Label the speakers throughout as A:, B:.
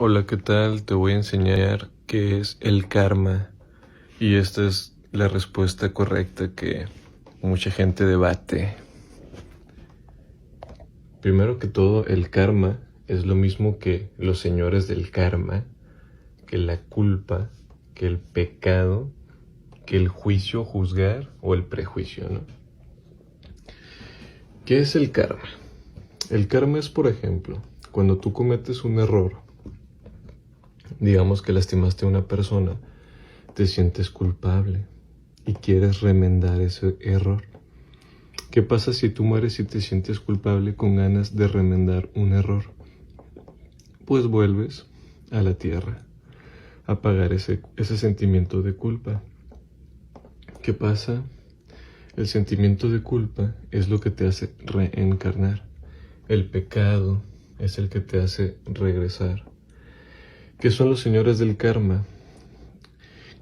A: Hola, ¿qué tal? Te voy a enseñar qué es el karma y esta es la respuesta correcta que mucha gente debate. Primero que todo, el karma es lo mismo que los señores del karma, que la culpa, que el pecado, que el juicio, juzgar o el prejuicio, ¿no? ¿Qué es el karma? El karma es, por ejemplo, cuando tú cometes un error, digamos que lastimaste a una persona, te sientes culpable y quieres remendar ese error. ¿Qué pasa si tú mueres y te sientes culpable con ganas de remendar un error? Pues vuelves a la tierra a pagar ese sentimiento de culpa. ¿Qué pasa? El sentimiento de culpa es lo que te hace reencarnar. El pecado es el que te hace regresar. ¿Qué son los señores del karma?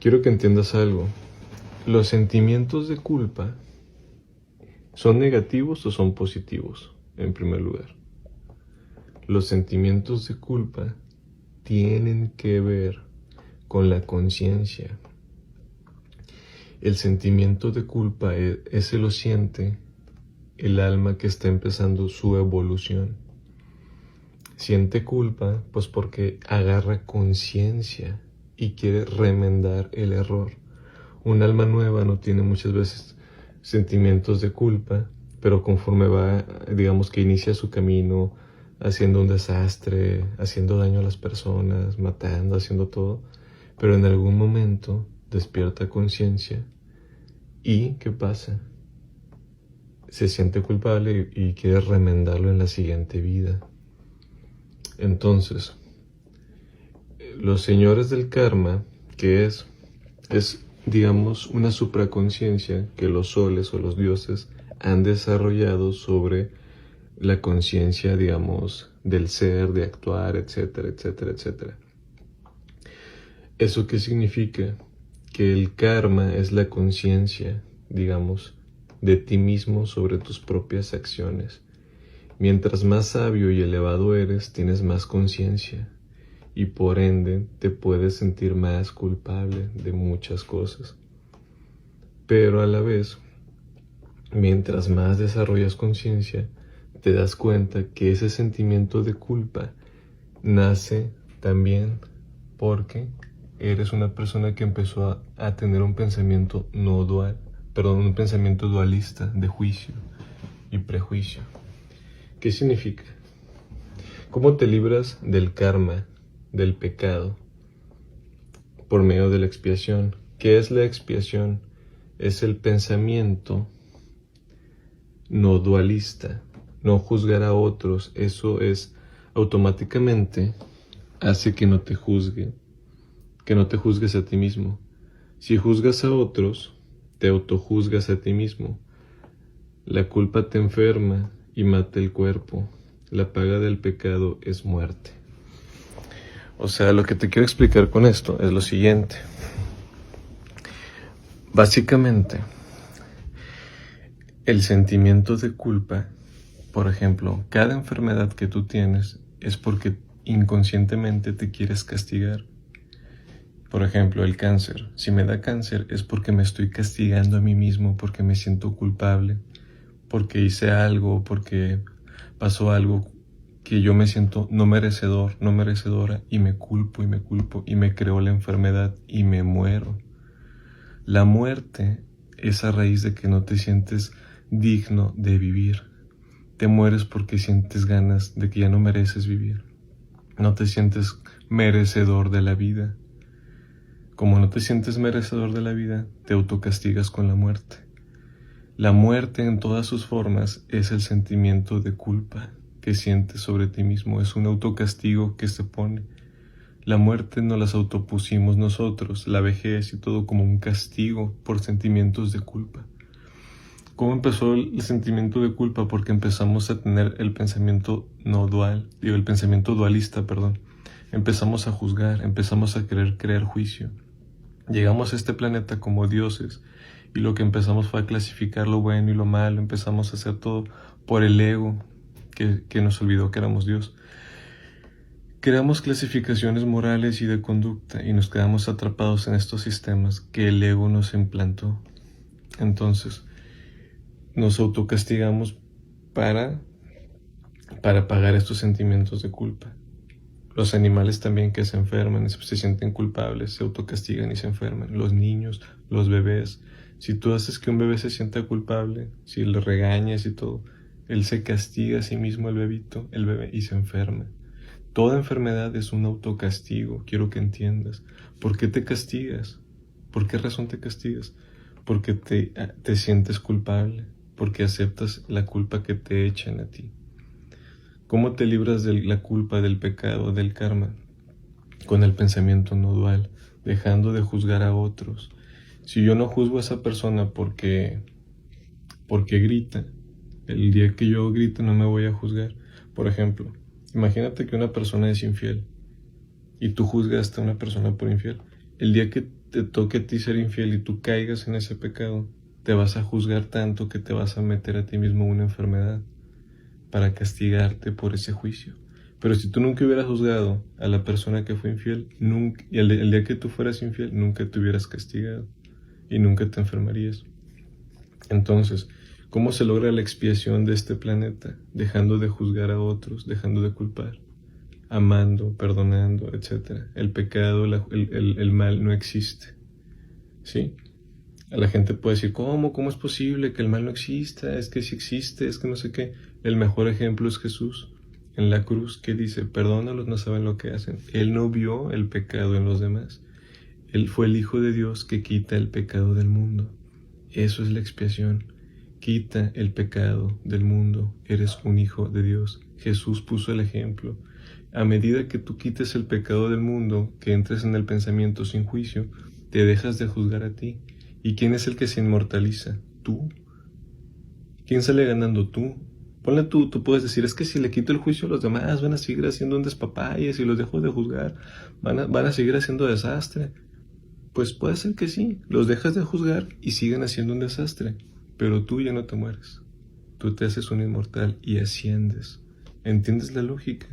A: Quiero que entiendas algo. Los sentimientos de culpa ¿son negativos o son positivos? En primer lugar, los sentimientos de culpa tienen que ver con la conciencia. El sentimiento de culpa, ese lo siente el alma que está empezando su evolución. Siente culpa, pues porque agarra conciencia y quiere remendar el error. Un alma nueva no tiene muchas veces sentimientos de culpa, pero conforme va, digamos que inicia su camino haciendo un desastre, haciendo daño a las personas, matando, haciendo todo, pero en algún momento despierta conciencia y ¿qué pasa? Se siente culpable y quiere remendarlo en la siguiente vida. Entonces, los señores del karma, que es digamos, una supraconciencia que los soles o los dioses han desarrollado sobre la conciencia, digamos, del ser, de actuar, etcétera, etcétera, etcétera. ¿Eso qué significa? Que el karma es la conciencia, digamos, de ti mismo sobre tus propias acciones. Mientras más sabio y elevado eres, tienes más conciencia y por ende te puedes sentir más culpable de muchas cosas. Pero a la vez, mientras más desarrollas conciencia, te das cuenta que ese sentimiento de culpa nace también porque eres una persona que empezó a tener un pensamiento un pensamiento dualista de juicio y prejuicio. ¿Qué significa? ¿Cómo te libras del karma, del pecado? Por medio de la expiación. ¿Qué es la expiación? Es el pensamiento no dualista, no juzgar a otros. Eso es automáticamente hace que no te juzguen, que no te juzgues a ti mismo. Si juzgas a otros, te autojuzgas a ti mismo. La culpa te enferma y mata el cuerpo. La paga del pecado es muerte. O sea, lo que te quiero explicar con esto es lo siguiente. Básicamente, el sentimiento de culpa, por ejemplo, cada enfermedad que tú tienes es porque inconscientemente te quieres castigar. Por ejemplo, el cáncer. Si me da cáncer es porque me estoy castigando a mí mismo, porque me siento culpable, porque hice algo, porque pasó algo que yo me siento no merecedor, no merecedora, y me culpo y me creo la enfermedad y me muero. La muerte es a raíz de que no te sientes digno de vivir. Te mueres porque sientes ganas de que ya no mereces vivir. No te sientes merecedor de la vida. Como no te sientes merecedor de la vida, te autocastigas con la muerte. La muerte en todas sus formas es el sentimiento de culpa que sientes sobre ti mismo. Es un autocastigo que se pone. La muerte no las autopusimos nosotros, la vejez y todo como un castigo por sentimientos de culpa. ¿Cómo empezó el sentimiento de culpa? Porque empezamos a tener el pensamiento el pensamiento dualista, Empezamos a juzgar, empezamos a querer crear juicio. Llegamos a este planeta como dioses y lo que empezamos fue a clasificar lo bueno y lo malo, empezamos a hacer todo por el ego que nos olvidó que éramos Dios. Creamos clasificaciones morales y de conducta y nos quedamos atrapados en estos sistemas que el ego nos implantó. Entonces, nos autocastigamos para pagar estos sentimientos de culpa. Los animales también que se enferman, se sienten culpables, se autocastigan y se enferman. Los niños, los bebés. Si tú haces que un bebé se sienta culpable, si le regañas y todo, él se castiga a sí mismo, el bebé, y se enferma. Toda enfermedad es un autocastigo, quiero que entiendas. ¿Por qué te castigas? ¿Por qué razón te castigas? Porque te sientes culpable, porque aceptas la culpa que te echan a ti. ¿Cómo te libras de la culpa, del pecado, del karma? Con el pensamiento no dual, dejando de juzgar a otros. Si yo no juzgo a esa persona porque grita, el día que yo grite no me voy a juzgar. Por ejemplo, imagínate que una persona es infiel y tú juzgaste a una persona por infiel. El día que te toque a ti ser infiel y tú caigas en ese pecado, te vas a juzgar tanto que te vas a meter a ti mismo una enfermedad para castigarte por ese juicio. Pero si tú nunca hubieras juzgado a la persona que fue infiel, nunca, y el día que tú fueras infiel, nunca te hubieras castigado y nunca te enfermarías. Entonces, ¿cómo se logra la expiación de este planeta? Dejando de juzgar a otros, dejando de culpar, amando, perdonando, etc. El pecado, el mal no existe. ¿Sí? A la gente puede decir, ¿cómo? ¿Cómo es posible que el mal no exista? Es que sí existe, es que no sé qué. El mejor ejemplo es Jesús en la cruz, que dice, perdónalos, no saben lo que hacen. Él no vio el pecado en los demás. Él fue el Hijo de Dios que quita el pecado del mundo. Eso es la expiación. Quita el pecado del mundo. Eres un hijo de Dios. Jesús puso el ejemplo. A medida que tú quites el pecado del mundo, que entres en el pensamiento sin juicio, te dejas de juzgar a ti. ¿Y quién es el que se inmortaliza? Tú. ¿Quién sale ganando? Tú. Ponle tú puedes decir, es que si le quito el juicio a los demás, van a seguir haciendo un despapalle, si los dejo de juzgar, van a seguir haciendo desastre. Pues puede ser que sí, los dejas de juzgar y siguen haciendo un desastre, pero tú ya no te mueres. Tú te haces un inmortal y asciendes. ¿Entiendes la lógica?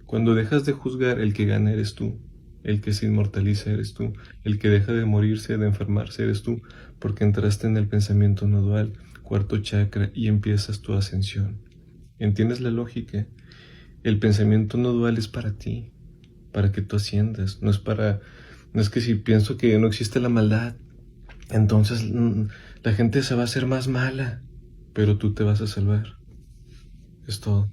A: Cuando dejas de juzgar, el que gana eres tú. El que se inmortaliza eres tú. El que deja de morirse, de enfermarse eres tú, porque entraste en el pensamiento no dual, cuarto chakra, y empiezas tu ascensión. ¿Entiendes la lógica? El pensamiento no dual es para ti, para que tú asciendas. No es que si pienso que no existe la maldad, entonces la gente se va a hacer más mala, pero tú te vas a salvar. Es todo.